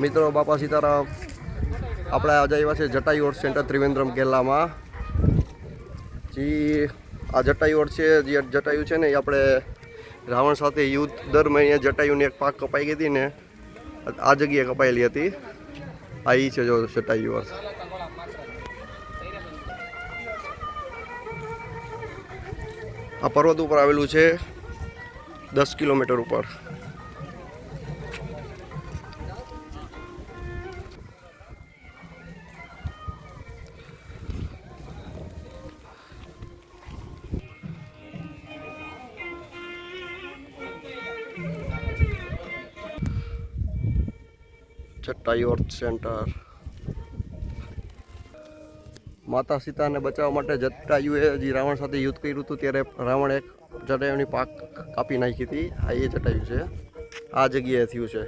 મિત્રો બાપા સીતારામ, આપણે આજે આવ્યા છે જટાયુ ઓર્ટ સેન્ટર ત્રિવેન્દ્રમ કેરલામાં. જે આ જટાયુ ઓર્ટ છે, જે જટાયુ છે ને એ આપણે રાવણ સાથે યુદ્ધ દર મહિને જટાયુની એક પાક કપાઈ ગઈ હતી ને, આ જગ્યાએ કપાયેલી હતી. આ ઈ છે જો જટાયુ ઓર્ટ. આ પર્વત ઉપર આવેલું છે 10 કિલોમીટર ઉપર. Jatayu Oort centre. માતા સીતાને બચાવવા માટે જટાયુએ જે રાવણ સાથે યુદ્ધ કર્યું હતું ત્યારે રાવણ એક જટાયુની પાક કાપી નાખી હતી. આ એ જટાયુ છે, આ જગ્યાએ થયું છે.